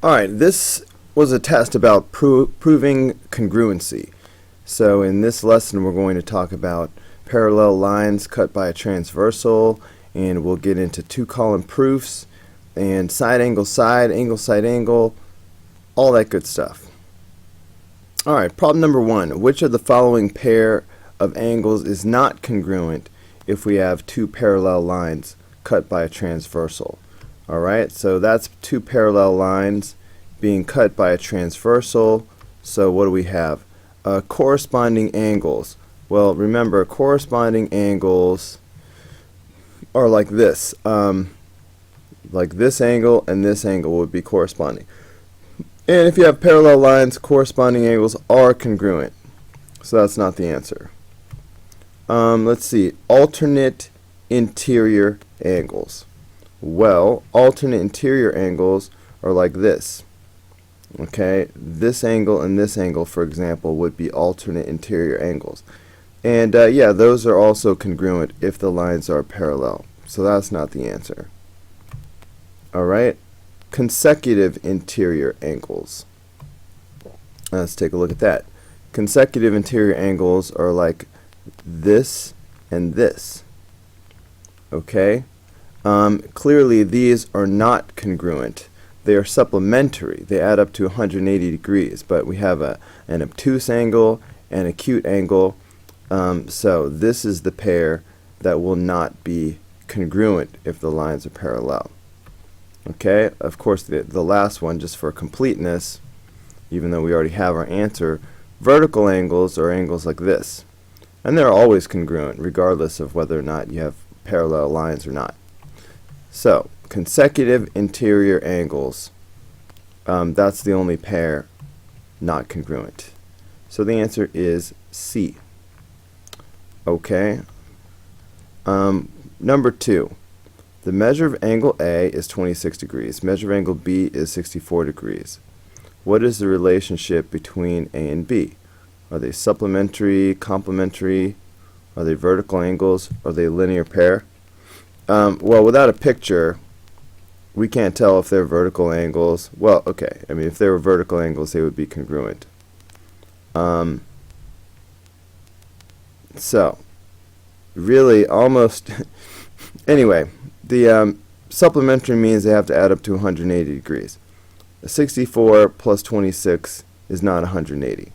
Alright, this was a test about proving congruency. So in this lesson we're going to talk about parallel lines cut by a transversal, and we'll get into two-column proofs and side, side angle, all that good stuff. Alright, problem number one. Which of the following pair of angles is not congruent if we have two parallel lines cut by a transversal? Alright, so that's two parallel lines being cut by a transversal. So what do we have? Corresponding angles. Well, remember, corresponding angles are like this. Like this angle and this angle would be corresponding. And if you have parallel lines, corresponding angles are congruent. So that's not the answer. Let's see. Alternate interior angles. Well, alternate interior angles are like this. Okay, this angle and this angle, for example, would be alternate interior angles. And yeah, those are also congruent if the lines are parallel. So that's not the answer. Alright, consecutive interior angles. Let's take a look at that. Consecutive interior angles are like this and this. Okay, clearly these are not congruent. They are supplementary. They add up to 180 degrees, but we have an obtuse angle and acute angle. So this is the pair that will not be congruent if the lines are parallel. Okay, of course the last one, just for completeness, even though we already have our answer, vertical angles are angles like this. And they're always congruent, regardless of whether or not you have parallel lines or not. So, consecutive interior angles, that's the only pair not congruent. So the answer is C. Okay. Number two. The measure of angle A is 26 degrees. Measure of angle B is 64 degrees. What is the relationship between A and B? Are they supplementary, complementary? Are they vertical angles? Are they a linear pair? Well, without a picture, we can't tell if they're vertical angles. Well, okay, I mean, if they were vertical angles, they would be congruent. So, really, almost, anyway, the supplementary means they have to add up to 180 degrees. 64 plus 26 is not 180.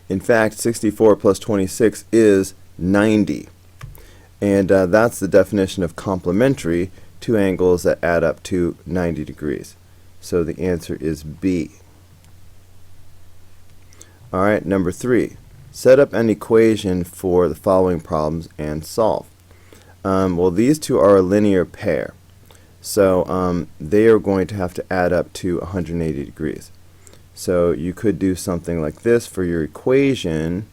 In fact, 64 plus 26 is 90. And that's the definition of complementary, two angles that add up to 90 degrees. So the answer is B. Alright, number three. Set up an equation for the following problems and solve. Well, these two are a linear pair. So they are going to have to add up to 180 degrees. So you could do something like this for your equation.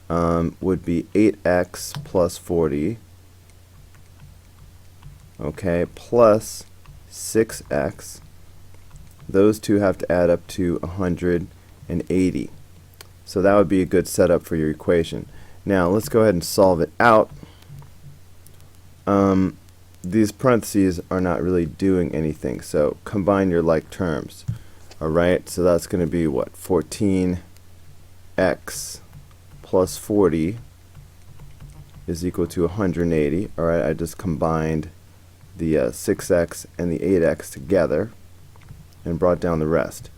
Would be 8x plus 40, okay, plus 6x. Those two have to add up to 180. So that would be a good setup for your equation. Now let's go ahead and solve it out. These parentheses are not really doing anything, so combine your like terms. Alright, so that's going to be what? 14x plus 40 is equal to 180. Alright, I just combined the 6x and the 8x together and brought down the rest.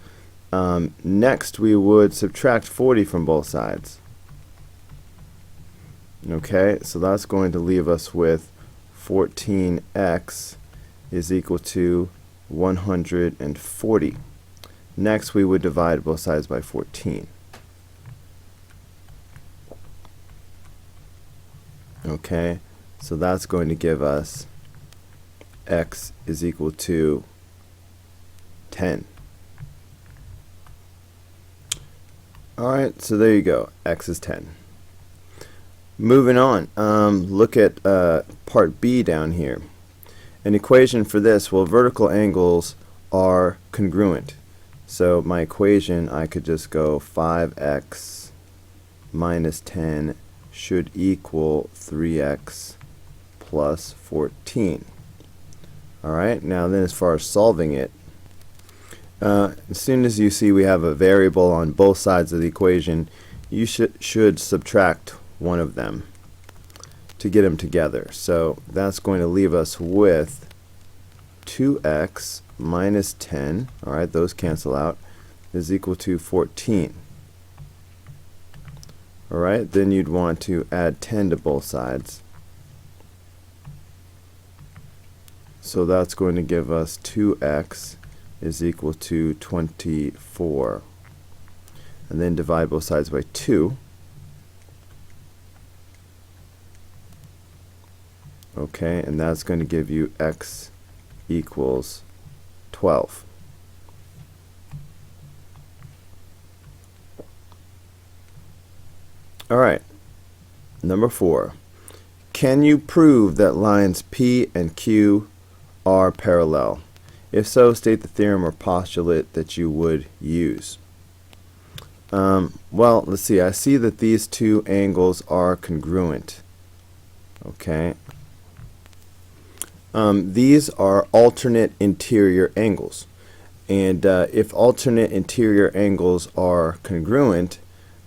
Next we would subtract 40 from both sides. Okay, so that's going to leave us with 14x is equal to 140. Next we would divide both sides by 14. Okay, so that's going to give us x is equal to 10. Alright, so there you go. X is 10. Moving on, look at part B down here. An equation for this, well, vertical angles are congruent. So my equation, I could just go 5x minus 10 should equal 3x plus 14. Alright, now then as far as solving it, As soon as you see we have a variable on both sides of the equation, you should subtract one of them to get them together. So that's going to leave us with 2x minus 10, alright, those cancel out, is equal to 14. Alright, then you'd want to add 10 to both sides. So that's going to give us 2x is equal to 24. And then divide both sides by 2. Okay, and that's going to give you x equals 12. Alright, number 4. Can you prove that lines P and Q are parallel? If so, state the theorem or postulate that you would use. Well, let's see. I see that these two angles are congruent. Okay. These are alternate interior angles. And if alternate interior angles are congruent,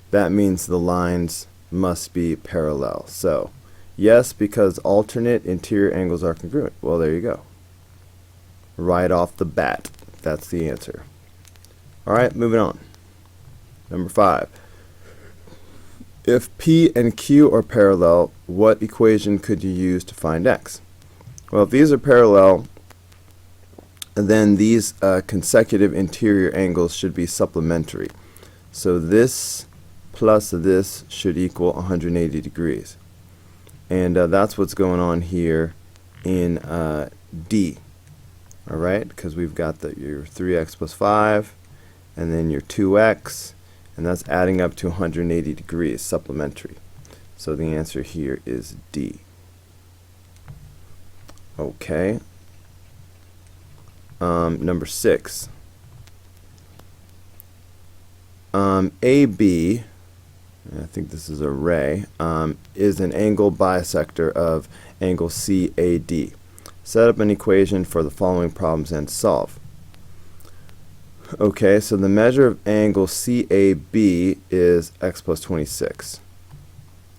that means the lines must be parallel. So, yes, because alternate interior angles are congruent. Well, there you go. Right off the bat, that's the answer. Alright, moving on. Number 5. If P and Q are parallel, what equation could you use to find x? Well, if these are parallel, then these consecutive interior angles should be supplementary. So this plus this should equal 180 degrees. And that's what's going on here in D. Alright, because we've got your 3x plus 5, and then your 2x, and that's adding up to 180 degrees, supplementary. So the answer here is D. Okay. Number 6. AB, I think this is a ray, is an angle bisector of angle CAD. Set up an equation for the following problems and solve. Okay, so the measure of angle CAB is x plus 26.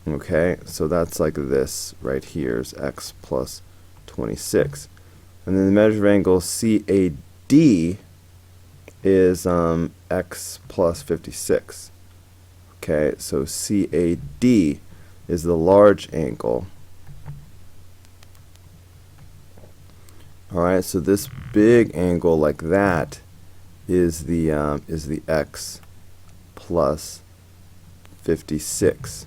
Okay, so that's like this right here is x plus 26. And then the measure of angle CAD is x plus 56. Okay, so CAD is the large angle. Alright, so this big angle like that is the x plus 56.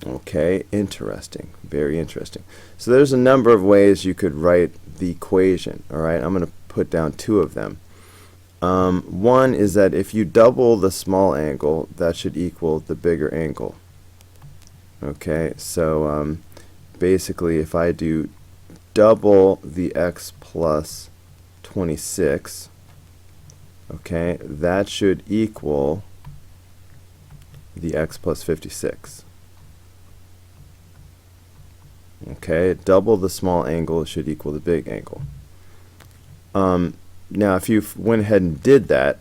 Okay, interesting, very interesting. So there's a number of ways you could write the equation. Alright, I'm going to put down 2 of them. One is that if you double the small angle, that should equal the bigger angle. Okay, so basically if I do double the x plus 26, okay, that should equal the x plus 56. Okay, double the small angle should equal the big angle. Now if you went ahead and did that,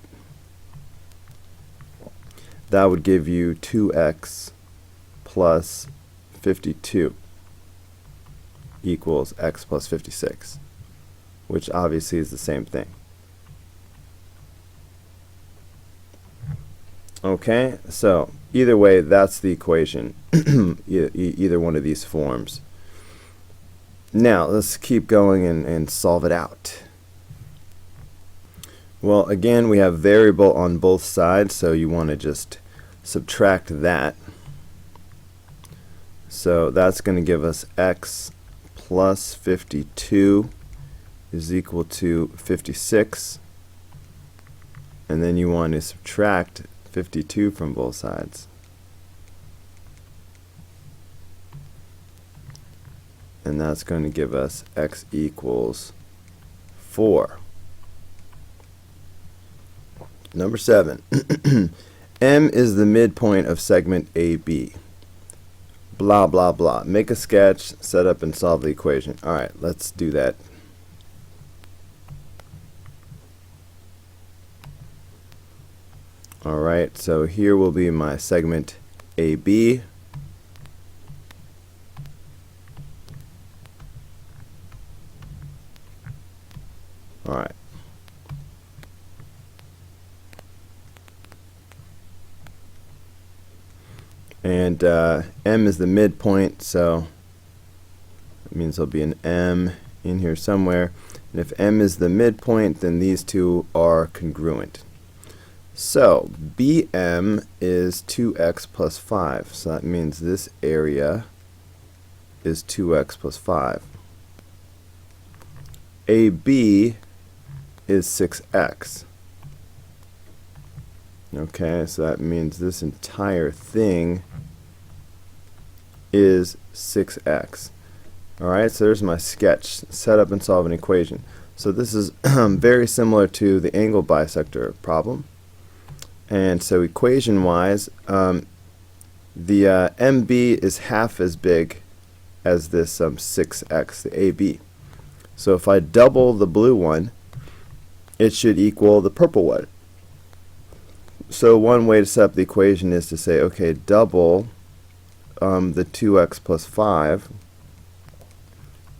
that would give you 2x plus 52 equals x plus 56, which obviously is the same thing. Okay, so either way, that's the equation, either one of these forms. Now, let's keep going and solve it out. Well, again, we have variable on both sides, so you want to just subtract that. So that's going to give us x plus 52 is equal to 56. And then you want to subtract 52 from both sides. And that's going to give us x equals 4. Number 7. M is the midpoint of segment AB. Blah, blah, blah. Make a sketch, set up, and solve the equation. Alright, let's do that. Alright, so here will be my segment AB. Alright. And M is the midpoint, so that means there'll be an M in here somewhere. And if M is the midpoint, then these two are congruent. So BM is 2x plus 5. So that means this area is 2x plus 5. AB is 6x. Okay, so that means this entire thing is 6x. Alright, so there's my sketch, set up and solve an equation. So this is very similar to the angle bisector problem. And so equation wise, the MB is half as big as this 6x, the AB. So if I double the blue one, it should equal the purple one. So one way to set up the equation is to say, okay, double the 2x plus 5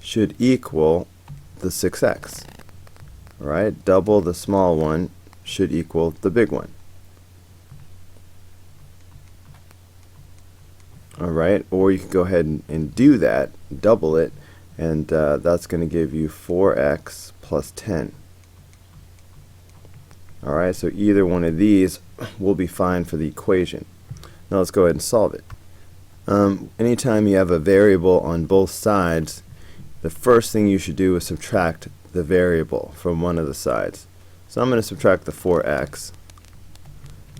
should equal the 6x. Alright, double the small one should equal the big one. Alright, or you can go ahead and do that, double it, and that's going to give you 4x plus 10. Alright, so either one of these will be fine for the equation. Now let's go ahead and solve it. Anytime you have a variable on both sides, the first thing you should do is subtract the variable from one of the sides. So I'm going to subtract the 4x.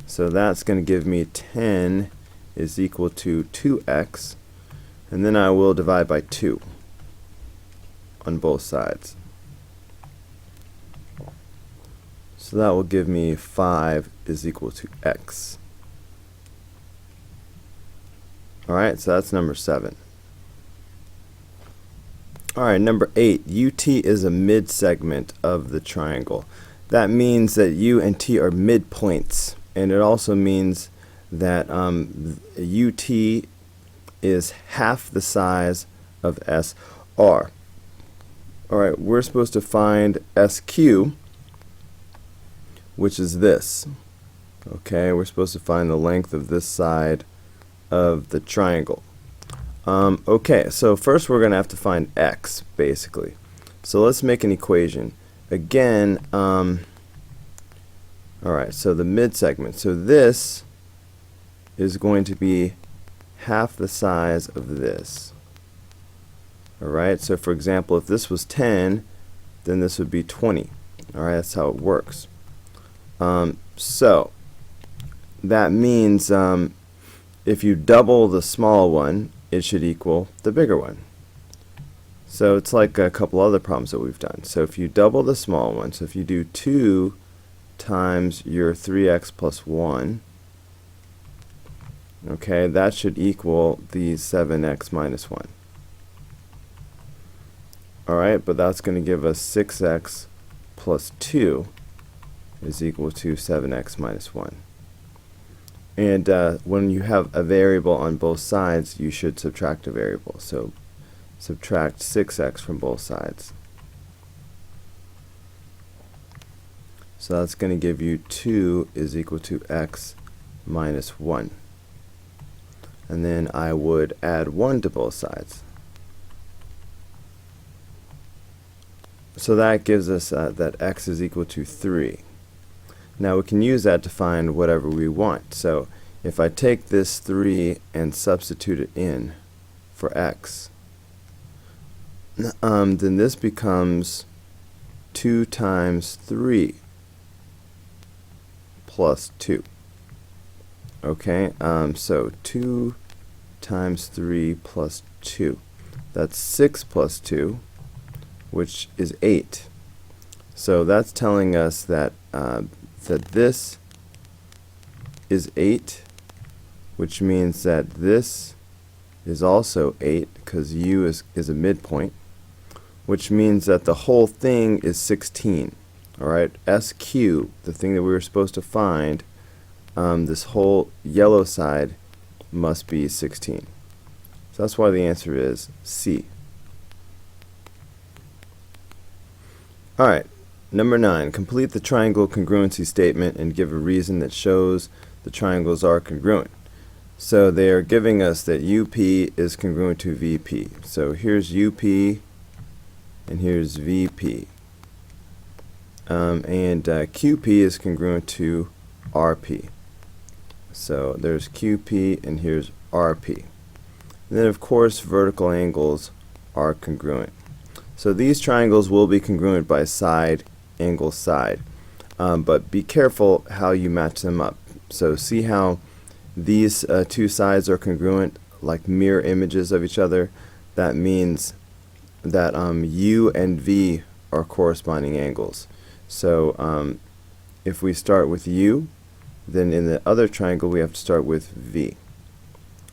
So that's going to give me 10 is equal to 2x, and then I will divide by 2 on both sides. So that will give me 5 is equal to x. Alright, so that's number 7. Alright, number 8. UT is a mid-segment of the triangle. That means that U and T are midpoints, and it also means that UT is half the size of SR. Alright, we're supposed to find SQ, which is this. Okay, we're supposed to find the length of this side of the triangle. Okay, so first we're going to have to find x, basically. So let's make an equation. Again, alright, so the mid-segment. So this is going to be half the size of this. Alright, so for example, if this was 10, then this would be 20. Alright, that's how it works. So that means if you double the small one, it should equal the bigger one. So it's like a couple other problems that we've done. So if you double the small one, so if you do 2 times your 3x plus 1, okay, that should equal the 7x minus 1. Alright, but that's going to give us 6x plus 2 is equal to 7x minus 1. And when you have a variable on both sides, you should subtract a variable. So subtract 6x from both sides. So that's going to give you 2 is equal to x minus 1. And then I would add 1 to both sides. So that gives us that x is equal to 3. Now we can use that to find whatever we want. So if I take this 3 and substitute it in for x, then this becomes 2 times 3 plus 2. Okay, so 2 times 3 plus 2. That's 6 plus 2, which is 8. So that's telling us that that this is 8, which means that this is also 8 because U is a midpoint, which means that the whole thing is 16. Alright, SQ, the thing that we were supposed to find, this whole yellow side must be 16. So that's why the answer is C. Alright, number 9. Complete the triangle congruency statement and give a reason that shows the triangles are congruent. So they are giving us that UP is congruent to VP. So here's UP and here's VP. QP is congruent to RP. So there's QP and here's RP. And then of course vertical angles are congruent. So these triangles will be congruent by side, angle, side. But be careful how you match them up. So see how these two sides are congruent, like mirror images of each other. That means that U and V are corresponding angles. So if we start with U, then in the other triangle we have to start with V.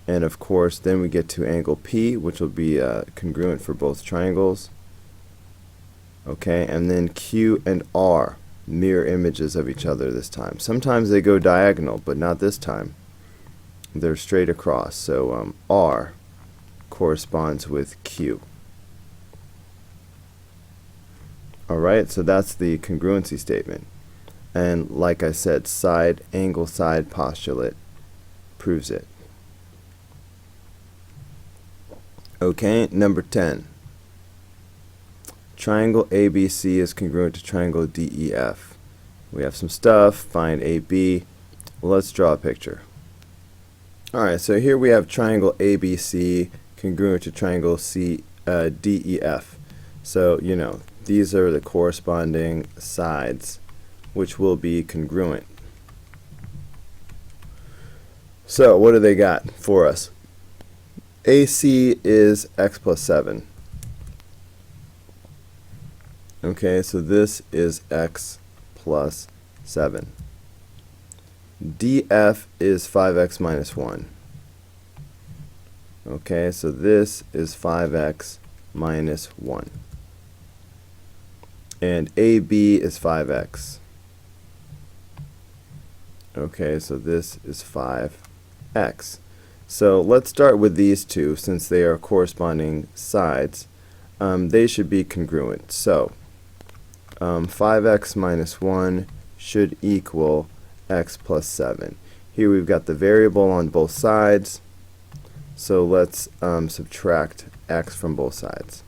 And of course then we get to angle P, which will be congruent for both triangles. Okay, and then Q and R, mirror images of each other this time. Sometimes they go diagonal, but not this time. They're straight across. So R corresponds with Q. Alright, so that's the congruency statement. And like I said, side, angle, side postulate proves it. Okay, number 10. Triangle ABC is congruent to triangle DEF. We have some stuff, find AB. Well, let's draw a picture. Alright, so here we have triangle ABC congruent to triangle DEF. So, you know, these are the corresponding sides, which will be congruent. So, what do they got for us? AC is x plus 7. Okay, so this is x plus 7. DF is 5x minus 1. Okay, so this is 5x minus 1. And AB is 5x. Okay, so this is 5x. So let's start with these two, since they are corresponding sides. They should be congruent. So 5x minus 1 should equal x plus 7. Here we've got the variable on both sides, so let's subtract x from both sides.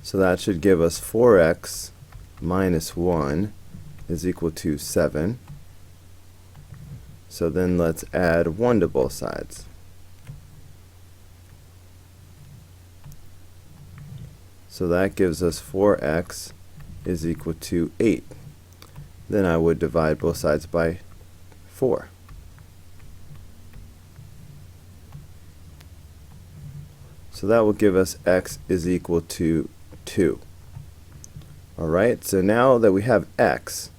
So that should give us 4x minus 1 is equal to 7. So then let's add 1 to both sides. So that gives us 4x is equal to 8. Then I would divide both sides by 4. So that will give us x is equal to 2. Alright, so now that we have x,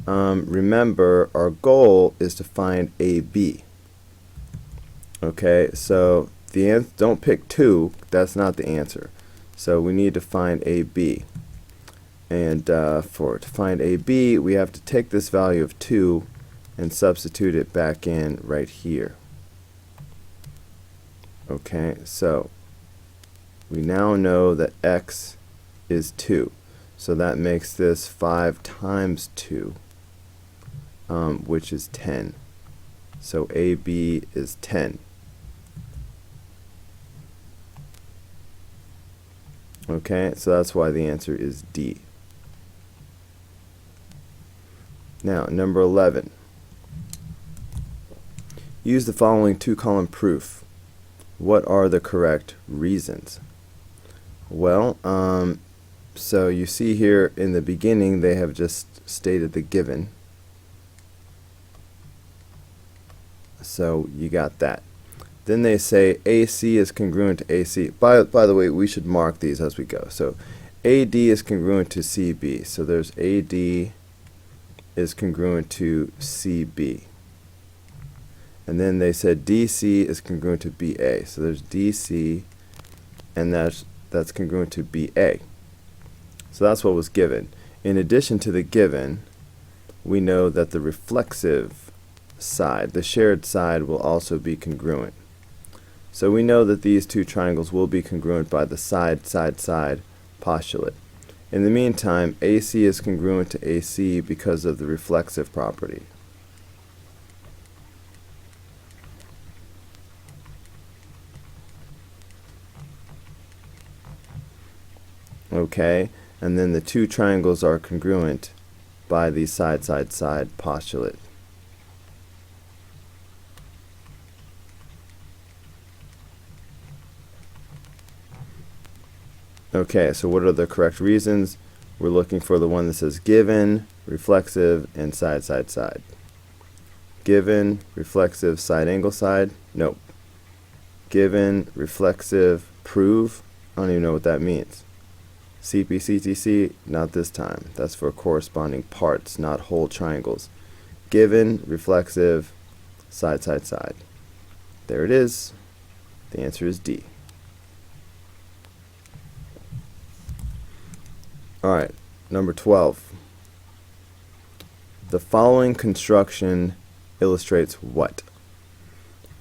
remember our goal is to find AB. Okay, so don't pick 2, that's not the answer. So we need to find AB. And to find AB, we have to take this value of 2 and substitute it back in right here. Okay, so we now know that x is 2. So that makes this 5 times 2, which is 10. So AB is 10. Okay, so that's why the answer is D. Now, number 11. Use the following two-column proof. What are the correct reasons? Well, so you see here in the beginning they have just stated the given. So you got that. Then they say AC is congruent to AC. By the way, we should mark these as we go. So AD is congruent to CB. So there's AD is congruent to CB. And then they said DC is congruent to BA. So there's DC, and that's congruent to BA. So that's what was given. In addition to the given, we know that the reflexive side, the shared side, will also be congruent. So we know that these two triangles will be congruent by the side-side-side postulate. In the meantime, AC is congruent to AC because of the reflexive property. Okay, and then the two triangles are congruent by the side-side-side postulate. Okay, so what are the correct reasons? We're looking for the one that says given, reflexive, and side-side-side. Given, reflexive, side angle side? Nope. Given, reflexive, prove? I don't even know what that means. CPCTC? Not this time. That's for corresponding parts, not whole triangles. Given, reflexive, side-side-side. There it is. The answer is D. Alright, number 12. The following construction illustrates what?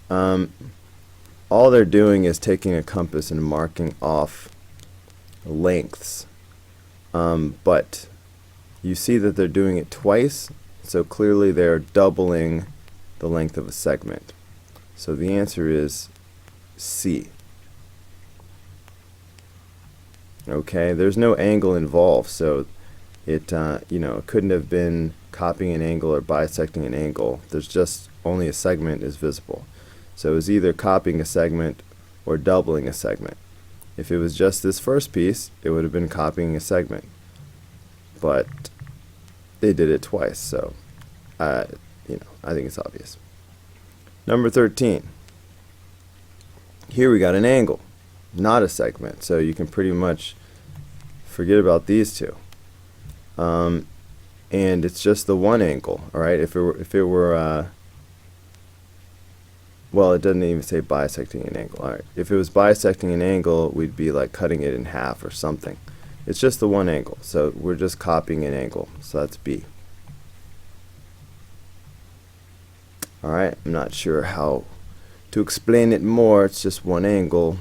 All they're doing is taking a compass and marking off lengths. But you see that they're doing it twice, so clearly they're doubling the length of a segment. So the answer is C. Okay, there's no angle involved, so it it couldn't have been copying an angle or bisecting an angle. There's just only a segment is visible. So it was either copying a segment or doubling a segment. If it was just this first piece, it would have been copying a segment. But they did it twice, so I think it's obvious. Number 13. Here we got an angle, not a segment, so you can pretty much forget about these two. And it's just the one angle, all right? If it were well, it doesn't even say bisecting an angle. All right. If it was bisecting an angle, we'd be like cutting it in half or something. It's just the one angle, so we're just copying an angle. So that's B. All right. I'm not sure how to explain it more. It's just one angle,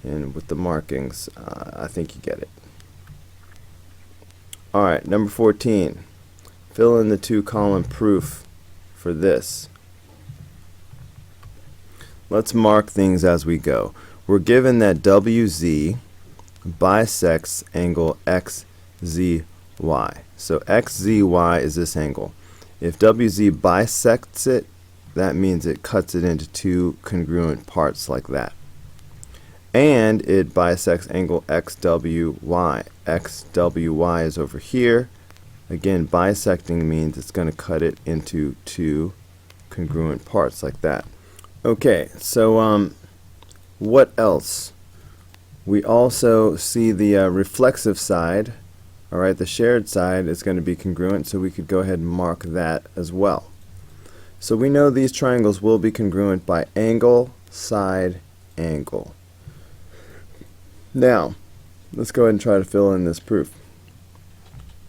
and with the markings, I think you get it. All right. Number 14. Fill in the two-column proof for this. Let's mark things as we go. We're given that WZ bisects angle XZY. So XZY is this angle. If WZ bisects it, that means it cuts it into two congruent parts like that. And it bisects angle XWY. XWY is over here. Again, bisecting means it's going to cut it into two congruent parts like that. Okay, so what else? We also see the reflexive side. All right, the shared side is going to be congruent, so we could go ahead and mark that as well. So we know these triangles will be congruent by angle, side, angle. Now, let's go ahead and try to fill in this proof.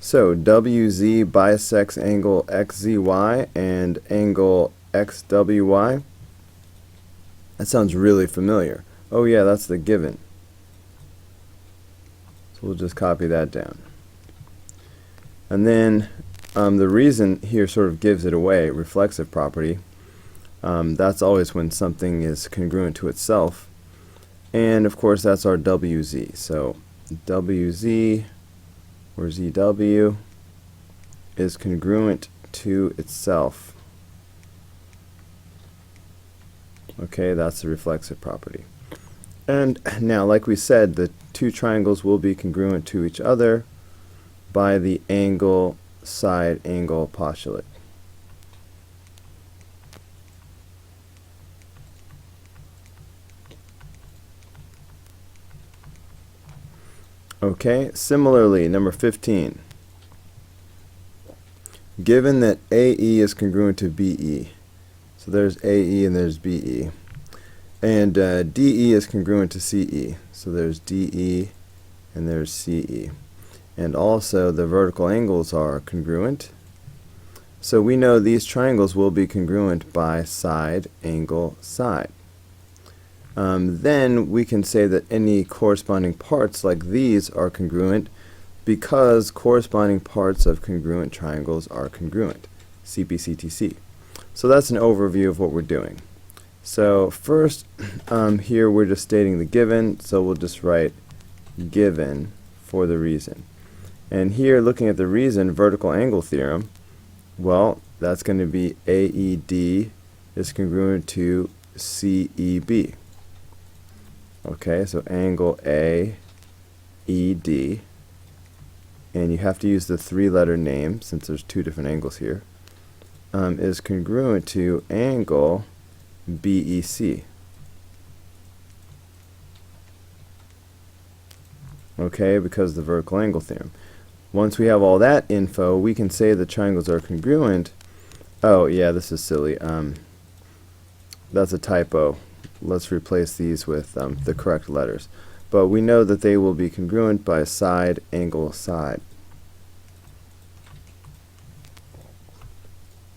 So WZ bisects angle XZY and angle XWY. That sounds really familiar. Oh yeah, that's the given. So we'll just copy that down. And then the reason here sort of gives it away, reflexive property. That's always when something is congruent to itself. And of course that's our WZ. So WZ, or ZW, is congruent to itself. Okay, that's the reflexive property. And now, like we said, the two triangles will be congruent to each other by the angle, side, angle postulate. Okay, similarly, number 15. Given that AE is congruent to BE, so there's AE and there's BE. And DE is congruent to CE. So there's DE and there's CE. And also the vertical angles are congruent. So we know these triangles will be congruent by side, angle, side. Then we can say that any corresponding parts like these are congruent because corresponding parts of congruent triangles are congruent. CPCTC. So that's an overview of what we're doing. So first, here we're just stating the given, so we'll just write given for the reason. And here, looking at the reason, vertical angle theorem, well, that's going to be AED is congruent to CEB. Okay, so angle AED, and you have to use the three-letter name since there's two different angles here, is congruent to angle BEC. Okay, because of the vertical angle theorem. Once we have all that info, we can say the triangles are congruent. Oh yeah, this is silly. That's a typo. Let's replace these with the correct letters. But we know that they will be congruent by side, angle, side.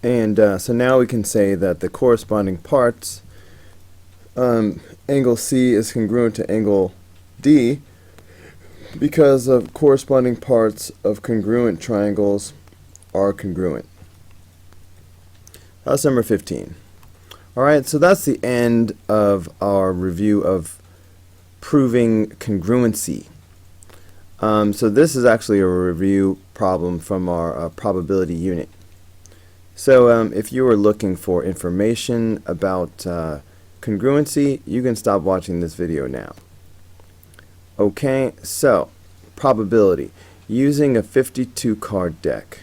And so now we can say that the corresponding parts, angle C is congruent to angle D because of corresponding parts of congruent triangles are congruent. That's number 15. Alright, so that's the end of our review of proving congruency. So this is actually a review problem from our probability unit. So if you were looking for information about congruency, you can stop watching this video now. Okay, so probability. Using a 52 card deck,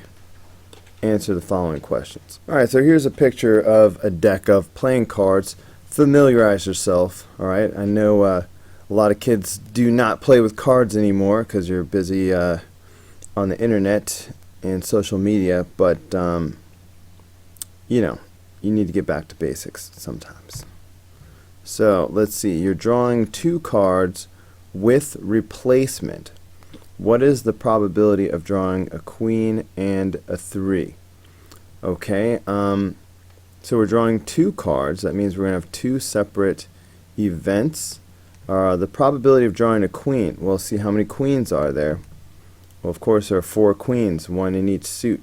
answer the following questions. Alright, so here's a picture of a deck of playing cards. Familiarize yourself. Alright, I know a lot of kids do not play with cards anymore because you're busy on the internet and social media, but you know, you need to get back to basics sometimes. So let's see, you're drawing two cards with replacement. What is the probability of drawing a queen and a 3? Okay, so we're drawing two cards. That means we're going to have two separate events. The probability of drawing a queen, we'll see how many queens are there. Well, of course, there are 4 queens, one in each suit.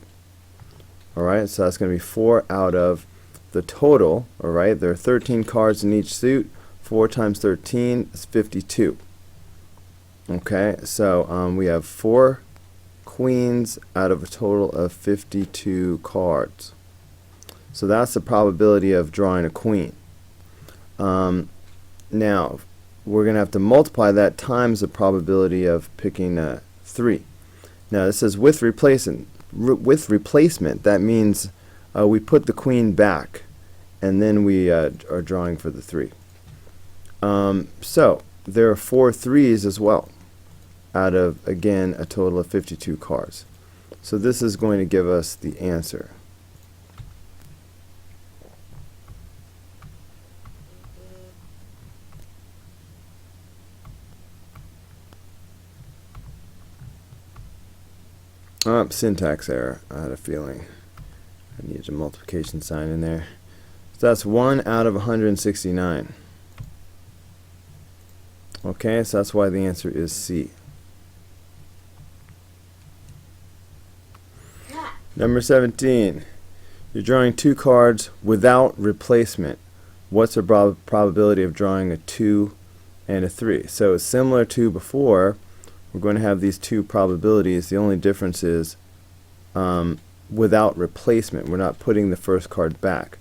Alright, so that's going to be 4 out of the total. Alright, there are 13 cards in each suit. 4 times 13 is 52. Okay, so we have 4 queens out of a total of 52 cards. So that's the probability of drawing a queen. Now, we're going to have to multiply that times the probability of picking a 3. Now, this is with replacement. That means we put the queen back, and then we are drawing for the 3. So, there are 4 3s as well, out of, again, a total of 52 cards. So this is going to give us the answer. Syntax error. I had a feeling I needed a multiplication sign in there. So that's 1 out of 169. Okay, so that's why the answer is C. Number 17. You're drawing 2 cards without replacement. What's the probability of drawing a 2 and a 3? So similar to before, we're going to have these 2 probabilities. The only difference is without replacement. We're not putting the first card back.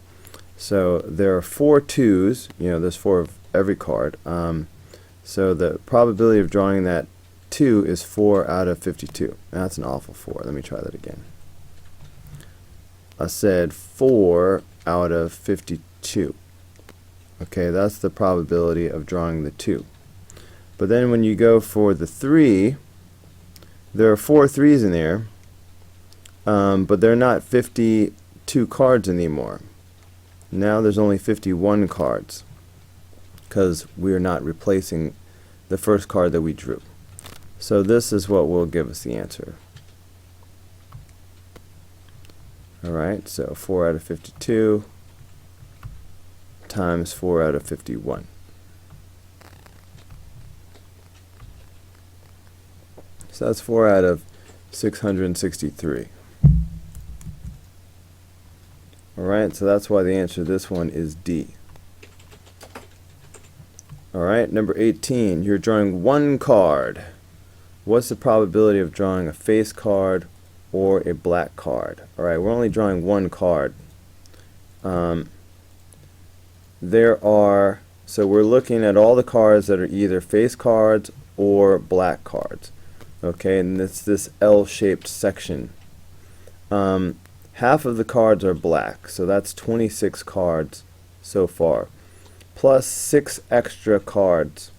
So there are 4 2s. You know, there's 4 of every card. So the probability of drawing that 2 is 4 out of 52. That's an awful 4. Let me try that again. I said 4 out of 52. Okay, that's the probability of drawing the 2. But then when you go for the 3, there are 4 3s in there, but they're not 52 cards anymore. Now there's only 51 cards because we're not replacing the first card that we drew. So this is what will give us the answer. Alright, so 4 out of 52 times 4 out of 51. So that's 4 out of 663. Alright, so that's why the answer to this one is D. Alright, number 18. You're drawing one card. What's the probability of drawing a face card or a black card? Alright, we're only drawing one card. So we're looking at all the cards that are either face cards or black cards. Okay, and it's this L-shaped section. Half of the cards are black, so that's 26 cards so far, plus 6 extra cards,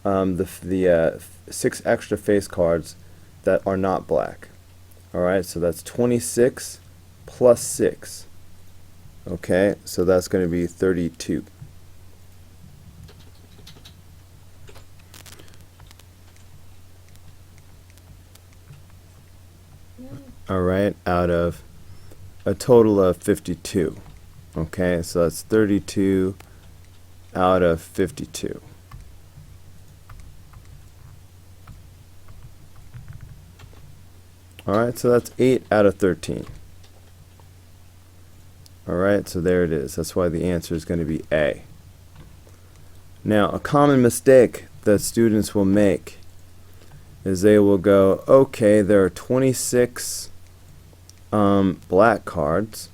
the 6 extra face cards that are not black. Alright, so that's 26 plus 6. Okay, so that's going to be 32. Alright, out of a total of 52. Okay, so that's 32 out of 52. Alright, so that's 8 out of 13. Alright, so there it is. That's why the answer is going to be A. Now, a common mistake that students will make is they will go, okay, there are 26 black cards,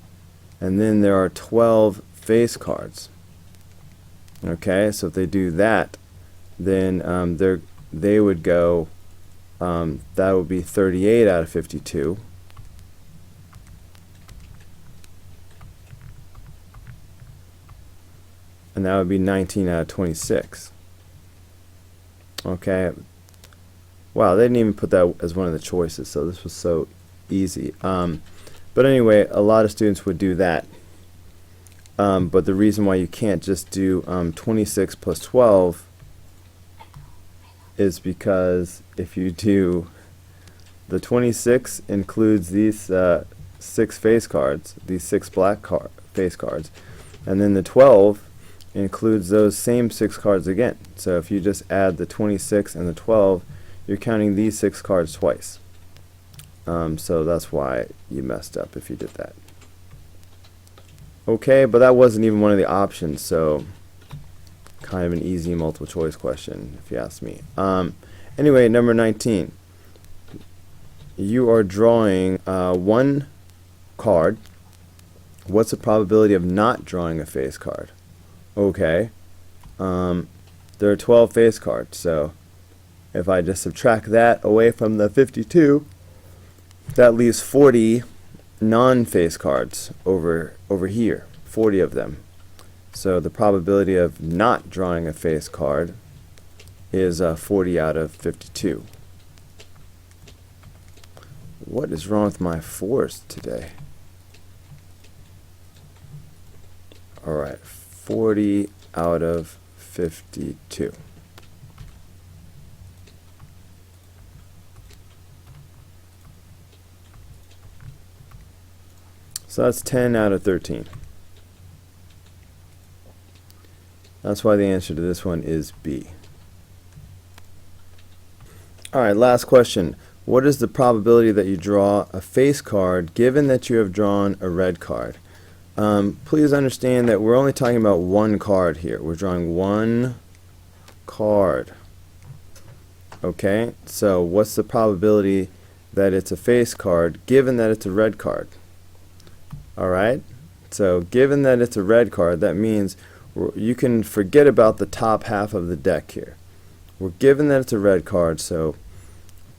and then there are 12 face cards. Okay, so if they do that, then they would go, that would be 38 out of 52. And that would be 19 out of 26. Okay. Wow, they didn't even put that as one of the choices, so this was so easy. But anyway, a lot of students would do that. But the reason why you can't just do 26 plus 12 is because if you do the 26 includes these 6 face cards, these 6 black face cards, and then the 12 includes those same 6 cards again. So if you just add the 26 and the 12, you're counting these 6 cards twice. So that's why you messed up if you did that. Okay, but that wasn't even one of the options, so kind of an easy multiple choice question if you ask me. Anyway, number 19. You are drawing one card. What's the probability of not drawing a face card? Okay, there are 12 face cards, so if I just subtract that away from the 52, that leaves 40 non-face cards over here, 40 of them. So the probability of not drawing a face card is 40 out of 52. What is wrong with my fours today? Alright, 40 out of 52. So that's 10 out of 13. That's why the answer to this one is B. Alright, last question. What is the probability that you draw a face card given that you have drawn a red card? Please understand that we're only talking about one card here. We're drawing one card. Okay, so what's the probability that it's a face card given that it's a red card? Alright, so given that it's a red card, that means you can forget about the top half of the deck here. We're given that it's a red card, so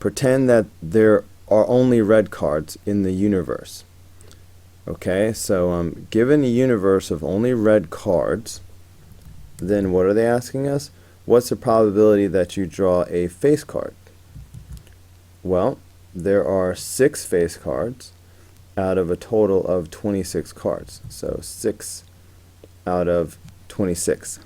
pretend that there are only red cards in the universe. Okay, so given a universe of only red cards, then what are they asking us? What's the probability that you draw a face card? Well, there are 6 face cards out of a total of 26 cards. So 6 out of 26.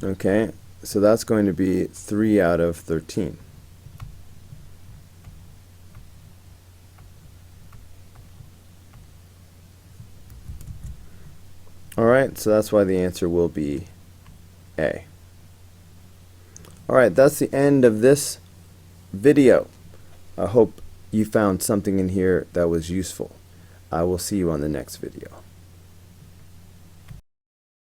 Okay, so that's going to be 3 out of 13. Alright, so that's why the answer will be A. Alright, that's the end of this video. I hope you found something in here that was useful. I will see you on the next video.